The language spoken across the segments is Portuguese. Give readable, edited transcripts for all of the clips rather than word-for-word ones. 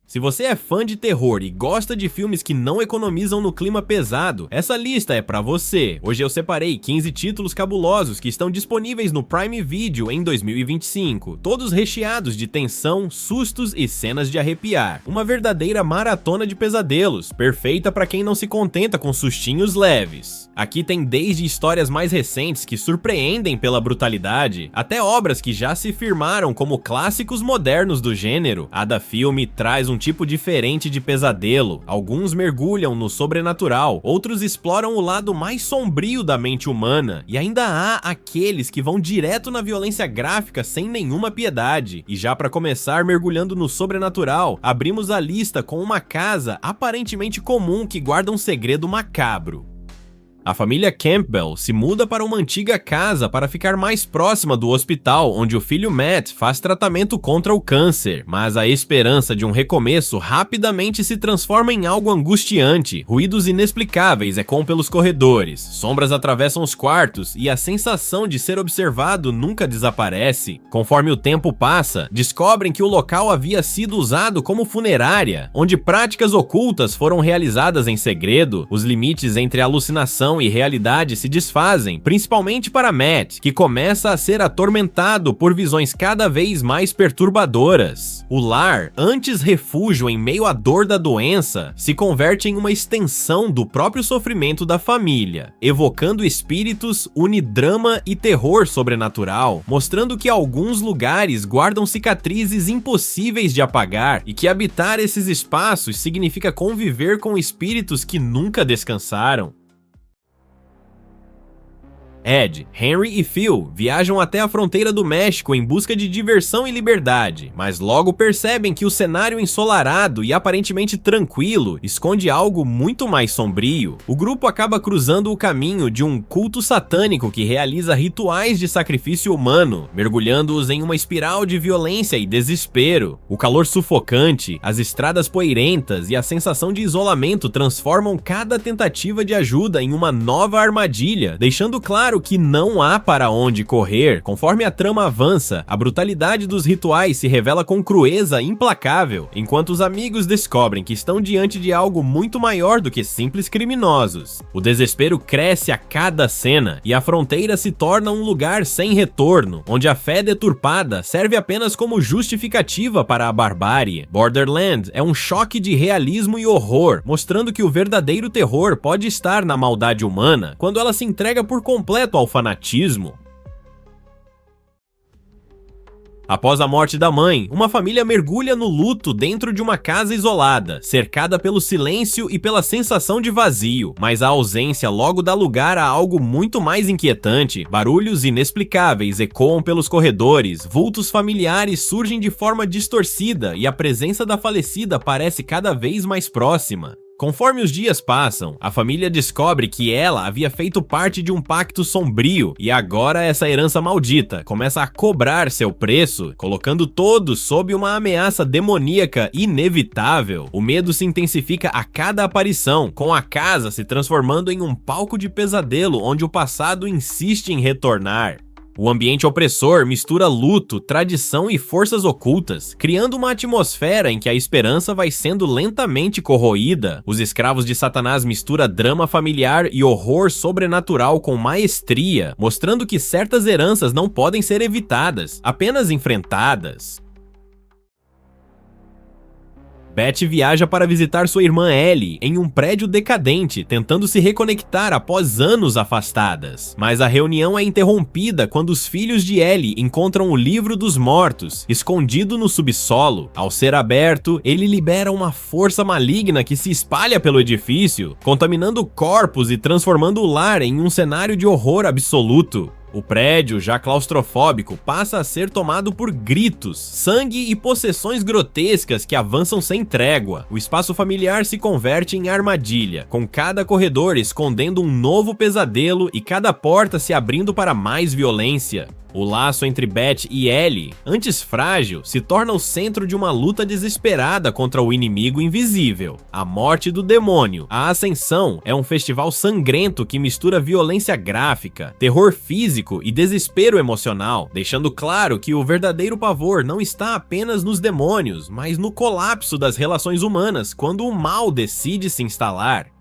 Se você é fã de terror e gosta de filmes que não economizam no clima pesado, essa lista é pra você. Hoje eu separei 15 títulos cabulosos que estão disponíveis no Prime Video em 2025, todos recheados de tensão, sustos e cenas de arrepiar. Uma verdadeira maratona de pesadelos, perfeita pra quem não se contenta com sustinhos leves. Aqui tem desde histórias mais recentes que surpreendem pela brutalidade, até obras que já se firmaram como clássicos modernos do gênero. Cada filme traz um tipo diferente de pesadelo. Alguns mergulham no sobrenatural, outros exploram o lado mais sombrio da mente humana, e ainda há aqueles que vão direto na violência gráfica sem nenhuma piedade. E já para começar mergulhando no sobrenatural, abrimos a lista com uma casa aparentemente comum que guarda um segredo macabro. A família Campbell se muda para uma antiga casa para ficar mais próxima do hospital onde o filho Matt faz tratamento contra o câncer, mas a esperança de um recomeço rapidamente se transforma em algo angustiante. Ruídos inexplicáveis ecoam pelos corredores, sombras atravessam os quartos e a sensação de ser observado nunca desaparece. Conforme o tempo passa, descobrem que o local havia sido usado como funerária, onde práticas ocultas foram realizadas em segredo. Os limites entre alucinação e realidade se desfazem, principalmente para Matt, que começa a ser atormentado por visões cada vez mais perturbadoras. O lar, antes refúgio em meio à dor da doença, se converte em uma extensão do próprio sofrimento da família, evocando espíritos, unidrama e terror sobrenatural, mostrando que alguns lugares guardam cicatrizes impossíveis de apagar e que habitar esses espaços significa conviver com espíritos que nunca descansaram. Ed, Henry e Phil viajam até a fronteira do México em busca de diversão e liberdade, mas logo percebem que o cenário ensolarado e aparentemente tranquilo esconde algo muito mais sombrio. O grupo acaba cruzando o caminho de um culto satânico que realiza rituais de sacrifício humano, mergulhando-os em uma espiral de violência e desespero. O calor sufocante, as estradas poeirentas e a sensação de isolamento transformam cada tentativa de ajuda em uma nova armadilha, deixando claro que não há para onde correr. Conforme a trama avança, a brutalidade dos rituais se revela com crueza implacável, enquanto os amigos descobrem que estão diante de algo muito maior do que simples criminosos. O desespero cresce a cada cena, e a fronteira se torna um lugar sem retorno, onde a fé deturpada serve apenas como justificativa para a barbárie. Borderland é um choque de realismo e horror, mostrando que o verdadeiro terror pode estar na maldade humana, quando ela se entrega por completo ao fanatismo. Após a morte da mãe, uma família mergulha no luto dentro de uma casa isolada, cercada pelo silêncio e pela sensação de vazio, mas a ausência logo dá lugar a algo muito mais inquietante. Barulhos inexplicáveis ecoam pelos corredores, vultos familiares surgem de forma distorcida e a presença da falecida parece cada vez mais próxima. Conforme os dias passam, a família descobre que ela havia feito parte de um pacto sombrio e agora essa herança maldita começa a cobrar seu preço, colocando todos sob uma ameaça demoníaca inevitável. O medo se intensifica a cada aparição, com a casa se transformando em um palco de pesadelo onde o passado insiste em retornar. O ambiente opressor mistura luto, tradição e forças ocultas, criando uma atmosfera em que a esperança vai sendo lentamente corroída. Os escravos de Satanás mistura drama familiar e horror sobrenatural com maestria, mostrando que certas heranças não podem ser evitadas, apenas enfrentadas. Beth viaja para visitar sua irmã Ellie em um prédio decadente, tentando se reconectar após anos afastadas. Mas a reunião é interrompida quando os filhos de Ellie encontram o livro dos mortos, escondido no subsolo. Ao ser aberto, ele libera uma força maligna que se espalha pelo edifício, contaminando corpos e transformando o lar em um cenário de horror absoluto. O prédio, já claustrofóbico, passa a ser tomado por gritos, sangue e possessões grotescas que avançam sem trégua. O espaço familiar se converte em armadilha, com cada corredor escondendo um novo pesadelo e cada porta se abrindo para mais violência. O laço entre Beth e Ellie, antes frágil, se torna o centro de uma luta desesperada contra o inimigo invisível, a morte do demônio. A Ascensão é um festival sangrento que mistura violência gráfica, terror físico e desespero emocional, deixando claro que o verdadeiro pavor não está apenas nos demônios, mas no colapso das relações humanas quando o mal decide se instalar.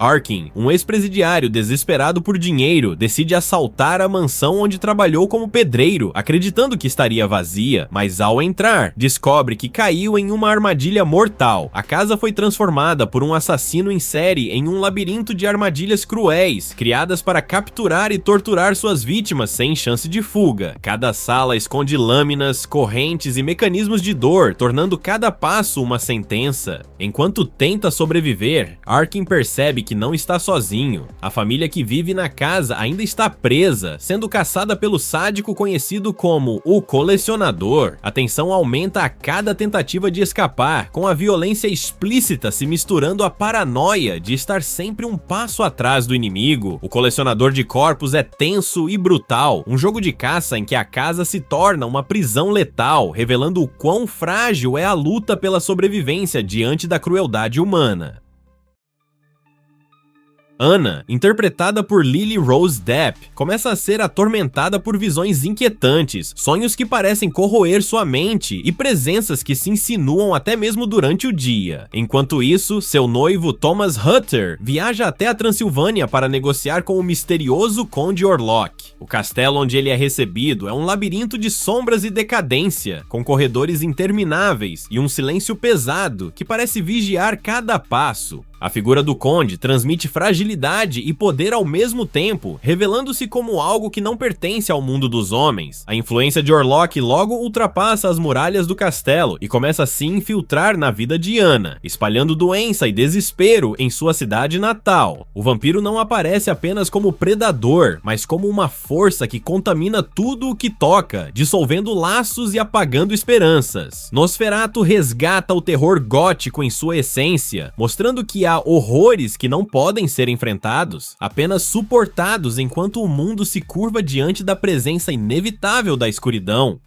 Arkin, um ex-presidiário desesperado por dinheiro, decide assaltar a mansão onde trabalhou como pedreiro, acreditando que estaria vazia, mas ao entrar, descobre que caiu em uma armadilha mortal. A casa foi transformada por um assassino em série em um labirinto de armadilhas cruéis, criadas para capturar e torturar suas vítimas sem chance de fuga. Cada sala esconde lâminas, correntes e mecanismos de dor, tornando cada passo uma sentença. Enquanto tenta sobreviver, Arkin percebe que não está sozinho. A família que vive na casa ainda está presa, sendo caçada pelo sádico conhecido como o Colecionador. A tensão aumenta a cada tentativa de escapar, com a violência explícita se misturando à paranoia de estar sempre um passo atrás do inimigo. O Colecionador de Corpos é tenso e brutal, um jogo de caça em que a casa se torna uma prisão letal, revelando o quão frágil é a luta pela sobrevivência diante da crueldade humana. Anna, interpretada por Lily Rose Depp, começa a ser atormentada por visões inquietantes, sonhos que parecem corroer sua mente e presenças que se insinuam até mesmo durante o dia. Enquanto isso, seu noivo Thomas Hutter viaja até a Transilvânia para negociar com o misterioso Conde Orlok. O castelo onde ele é recebido é um labirinto de sombras e decadência, com corredores intermináveis e um silêncio pesado que parece vigiar cada passo. A figura do Conde transmite fragilidade e poder ao mesmo tempo, revelando-se como algo que não pertence ao mundo dos homens. A influência de Orlok logo ultrapassa as muralhas do castelo e começa a se infiltrar na vida de Anna, espalhando doença e desespero em sua cidade natal. O vampiro não aparece apenas como predador, mas como uma força que contamina tudo o que toca, dissolvendo laços e apagando esperanças. Nosferatu resgata o terror gótico em sua essência, mostrando que há horrores que não podem ser enfrentados, apenas suportados enquanto o mundo se curva diante da presença inevitável da escuridão.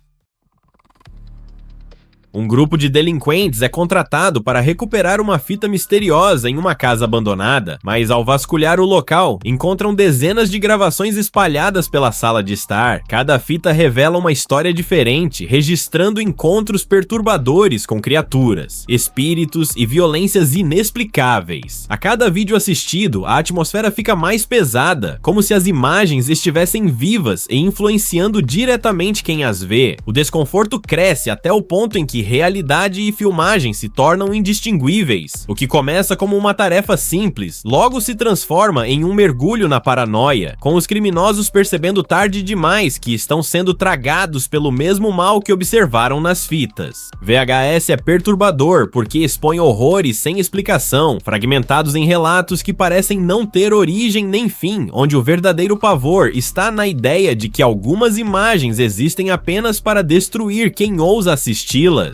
Um grupo de delinquentes é contratado para recuperar uma fita misteriosa em uma casa abandonada, mas ao vasculhar o local, encontram dezenas de gravações espalhadas pela sala de estar. Cada fita revela uma história diferente, registrando encontros perturbadores com criaturas, espíritos e violências inexplicáveis. A cada vídeo assistido, a atmosfera fica mais pesada, como se as imagens estivessem vivas e influenciando diretamente quem as vê. O desconforto cresce até o ponto em que realidade e filmagem se tornam indistinguíveis. O que começa como uma tarefa simples, logo se transforma em um mergulho na paranoia, com os criminosos percebendo tarde demais que estão sendo tragados pelo mesmo mal que observaram nas fitas. VHS é perturbador porque expõe horrores sem explicação, fragmentados em relatos que parecem não ter origem nem fim, onde o verdadeiro pavor está na ideia de que algumas imagens existem apenas para destruir quem ousa assisti-las.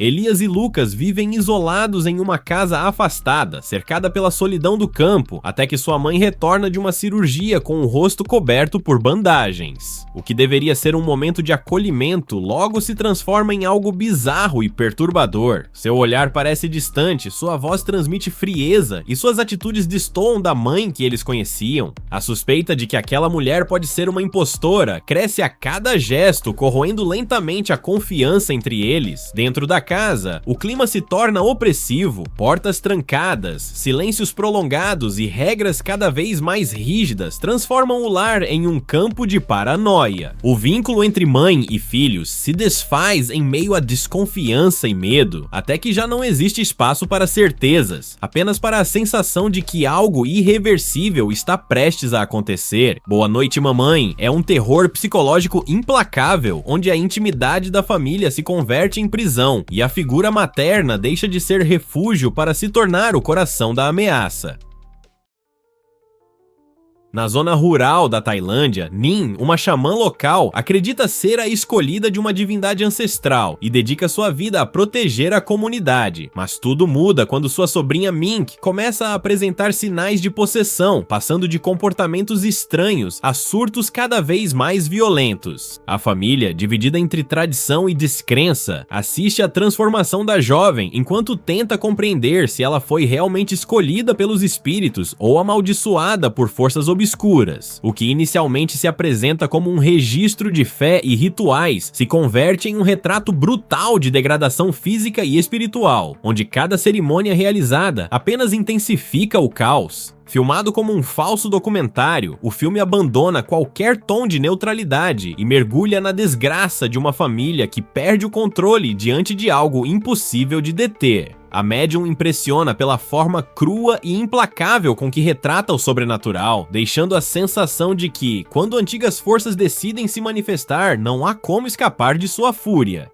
Elias e Lucas vivem isolados em uma casa afastada, cercada pela solidão do campo, até que sua mãe retorna de uma cirurgia com o rosto coberto por bandagens. O que deveria ser um momento de acolhimento logo se transforma em algo bizarro e perturbador. Seu olhar parece distante, sua voz transmite frieza e suas atitudes destoam da mãe que eles conheciam. A suspeita de que aquela mulher pode ser uma impostora cresce a cada gesto, corroendo lentamente a confiança entre eles. Dentro da casa, o clima se torna opressivo, portas trancadas, silêncios prolongados e regras cada vez mais rígidas transformam o lar em um campo de paranoia. O vínculo entre mãe e filhos se desfaz em meio a desconfiança e medo, até que já não existe espaço para certezas, apenas para a sensação de que algo irreversível está prestes a acontecer. Boa Noite, Mamãe é um terror psicológico implacável, onde a intimidade da família se converte em prisão e a figura materna deixa de ser refúgio para se tornar o coração da ameaça. Na zona rural da Tailândia, Nin, uma xamã local, acredita ser a escolhida de uma divindade ancestral e dedica sua vida a proteger a comunidade. Mas tudo muda quando sua sobrinha Mink começa a apresentar sinais de possessão, passando de comportamentos estranhos a surtos cada vez mais violentos. A família, dividida entre tradição e descrença, assiste à transformação da jovem enquanto tenta compreender se ela foi realmente escolhida pelos espíritos ou amaldiçoada por forças obscuras. O que inicialmente se apresenta como um registro de fé e rituais se converte em um retrato brutal de degradação física e espiritual, onde cada cerimônia realizada apenas intensifica o caos. Filmado como um falso documentário, o filme abandona qualquer tom de neutralidade e mergulha na desgraça de uma família que perde o controle diante de algo impossível de deter. A médium impressiona pela forma crua e implacável com que retrata o sobrenatural, deixando a sensação de que, quando antigas forças decidem se manifestar, não há como escapar de sua fúria.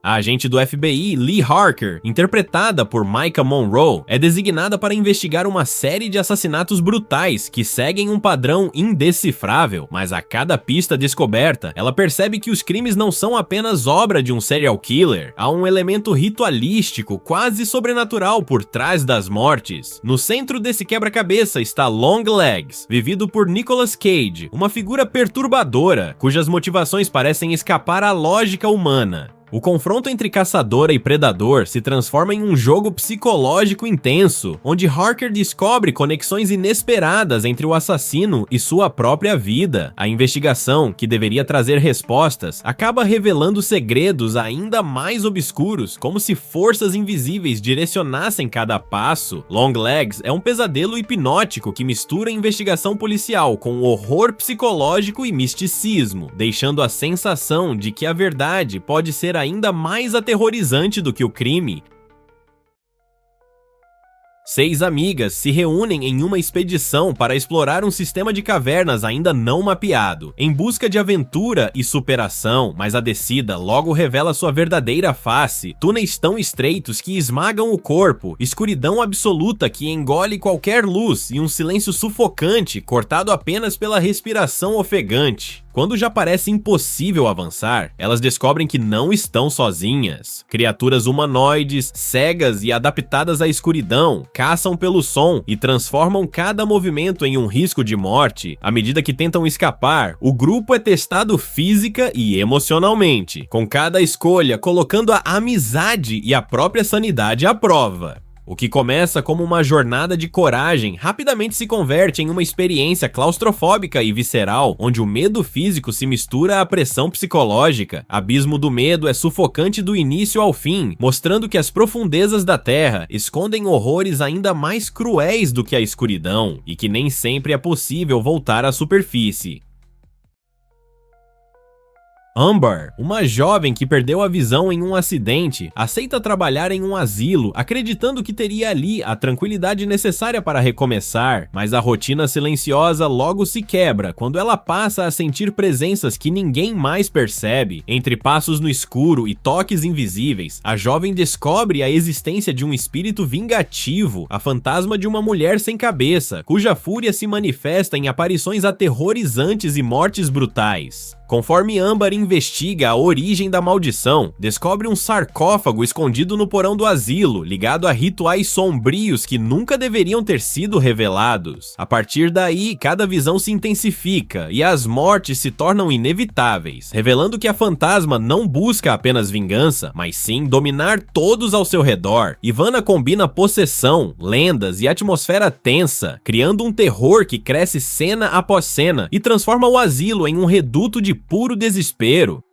A agente do FBI, Lee Harker, interpretada por Maika Monroe, é designada para investigar uma série de assassinatos brutais que seguem um padrão indecifrável, mas a cada pista descoberta, ela percebe que os crimes não são apenas obra de um serial killer, há um elemento ritualístico, quase sobrenatural por trás das mortes. No centro desse quebra-cabeça está Longlegs, vivido por Nicolas Cage, uma figura perturbadora, cujas motivações parecem escapar à lógica humana. O confronto entre caçadora e predador se transforma em um jogo psicológico intenso, onde Harker descobre conexões inesperadas entre o assassino e sua própria vida. A investigação, que deveria trazer respostas, acaba revelando segredos ainda mais obscuros, como se forças invisíveis direcionassem cada passo. Longlegs é um pesadelo hipnótico que mistura investigação policial com horror psicológico e misticismo, deixando a sensação de que a verdade pode ser ainda mais aterrorizante do que o crime. 6 amigas se reúnem em uma expedição para explorar um sistema de cavernas ainda não mapeado, em busca de aventura e superação, mas a descida logo revela sua verdadeira face: túneis tão estreitos que esmagam o corpo, escuridão absoluta que engole qualquer luz e um silêncio sufocante cortado apenas pela respiração ofegante. Quando já parece impossível avançar, elas descobrem que não estão sozinhas. Criaturas humanoides, cegas e adaptadas à escuridão, caçam pelo som e transformam cada movimento em um risco de morte. À medida que tentam escapar, o grupo é testado física e emocionalmente, com cada escolha colocando a amizade e a própria sanidade à prova. O que começa como uma jornada de coragem rapidamente se converte em uma experiência claustrofóbica e visceral, onde o medo físico se mistura à pressão psicológica. Abismo do Medo é sufocante do início ao fim, mostrando que as profundezas da Terra escondem horrores ainda mais cruéis do que a escuridão, e que nem sempre é possível voltar à superfície. Amber, uma jovem que perdeu a visão em um acidente, aceita trabalhar em um asilo, acreditando que teria ali a tranquilidade necessária para recomeçar, mas a rotina silenciosa logo se quebra quando ela passa a sentir presenças que ninguém mais percebe. Entre passos no escuro e toques invisíveis, a jovem descobre a existência de um espírito vingativo, a fantasma de uma mulher sem cabeça, cuja fúria se manifesta em aparições aterrorizantes e mortes brutais. Conforme Amber investiga a origem da maldição, descobre um sarcófago escondido no porão do asilo, ligado a rituais sombrios que nunca deveriam ter sido revelados. A partir daí, cada visão se intensifica e as mortes se tornam inevitáveis, revelando que a fantasma não busca apenas vingança, mas sim dominar todos ao seu redor. Ivana combina possessão, lendas e atmosfera tensa, criando um terror que cresce cena após cena e transforma o asilo em um reduto de puro desespero.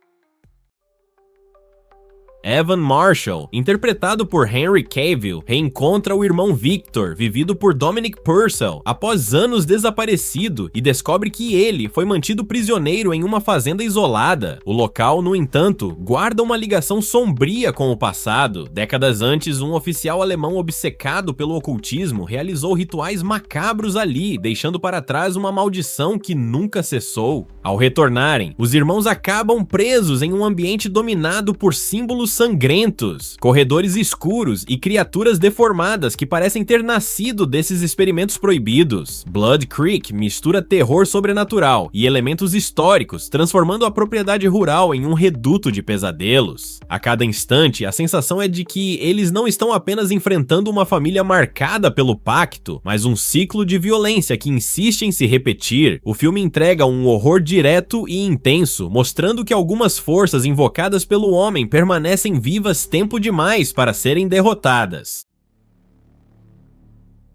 Evan Marshall, interpretado por Henry Cavill, reencontra o irmão Victor, vivido por Dominic Purcell, após anos desaparecido, e descobre que ele foi mantido prisioneiro em uma fazenda isolada. O local, no entanto, guarda uma ligação sombria com o passado. Décadas antes, um oficial alemão obcecado pelo ocultismo realizou rituais macabros ali, deixando para trás uma maldição que nunca cessou. Ao retornarem, os irmãos acabam presos em um ambiente dominado por símbolos sangrentos, corredores escuros e criaturas deformadas que parecem ter nascido desses experimentos proibidos. Blood Creek mistura terror sobrenatural e elementos históricos, transformando a propriedade rural em um reduto de pesadelos. A cada instante, a sensação é de que eles não estão apenas enfrentando uma família marcada pelo pacto, mas um ciclo de violência que insiste em se repetir. O filme entrega um horror direto e intenso, mostrando que algumas forças invocadas pelo homem permanecem vivas tempo demais para serem derrotadas.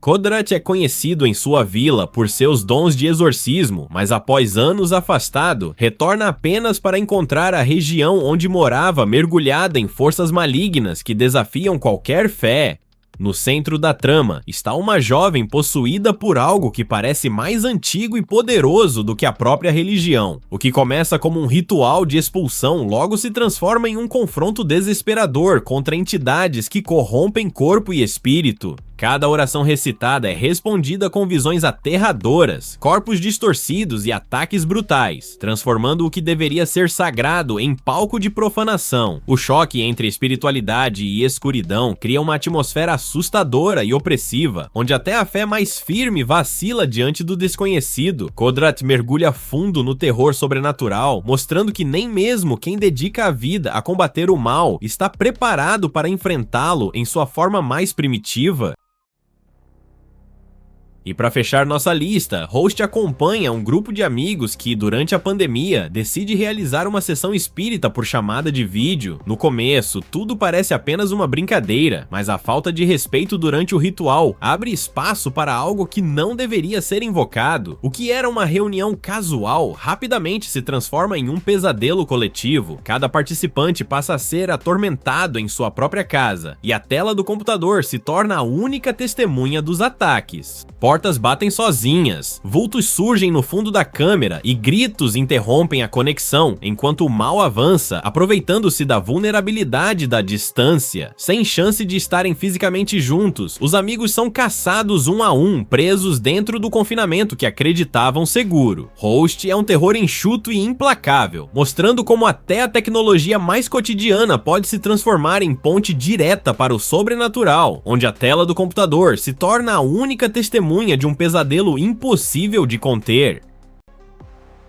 Qudrat é conhecido em sua vila por seus dons de exorcismo, mas após anos afastado, retorna apenas para encontrar a região onde morava mergulhada em forças malignas que desafiam qualquer fé. No centro da trama está uma jovem possuída por algo que parece mais antigo e poderoso do que a própria religião. O que começa como um ritual de expulsão logo se transforma em um confronto desesperador contra entidades que corrompem corpo e espírito. Cada oração recitada é respondida com visões aterradoras, corpos distorcidos e ataques brutais, transformando o que deveria ser sagrado em palco de profanação. O choque entre espiritualidade e escuridão cria uma atmosfera assustadora e opressiva, onde até a fé mais firme vacila diante do desconhecido. Qudrat mergulha fundo no terror sobrenatural, mostrando que nem mesmo quem dedica a vida a combater o mal está preparado para enfrentá-lo em sua forma mais primitiva. E para fechar nossa lista, Host acompanha um grupo de amigos que, durante a pandemia, decide realizar uma sessão espírita por chamada de vídeo. No começo, tudo parece apenas uma brincadeira, mas a falta de respeito durante o ritual abre espaço para algo que não deveria ser invocado. O que era uma reunião casual rapidamente se transforma em um pesadelo coletivo. Cada participante passa a ser atormentado em sua própria casa, e a tela do computador se torna a única testemunha dos ataques. Portas batem sozinhas, vultos surgem no fundo da câmera e gritos interrompem a conexão, enquanto o mal avança, aproveitando-se da vulnerabilidade da distância. Sem chance de estarem fisicamente juntos, os amigos são caçados um a um, presos dentro do confinamento que acreditavam seguro. Host é um terror enxuto e implacável, mostrando como até a tecnologia mais cotidiana pode se transformar em ponte direta para o sobrenatural, onde a tela do computador se torna a única testemunha de um pesadelo impossível de conter.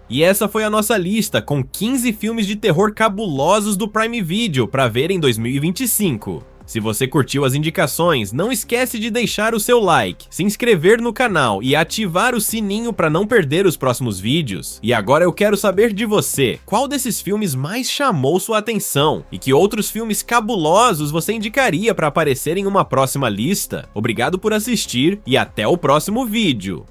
E essa foi a nossa lista com 15 filmes de terror cabulosos do Prime Video para ver em 2025. Se você curtiu as indicações, não esquece de deixar o seu like, se inscrever no canal e ativar o sininho para não perder os próximos vídeos. E agora eu quero saber de você, qual desses filmes mais chamou sua atenção? E que outros filmes cabulosos você indicaria para aparecer em uma próxima lista? Obrigado por assistir e até o próximo vídeo!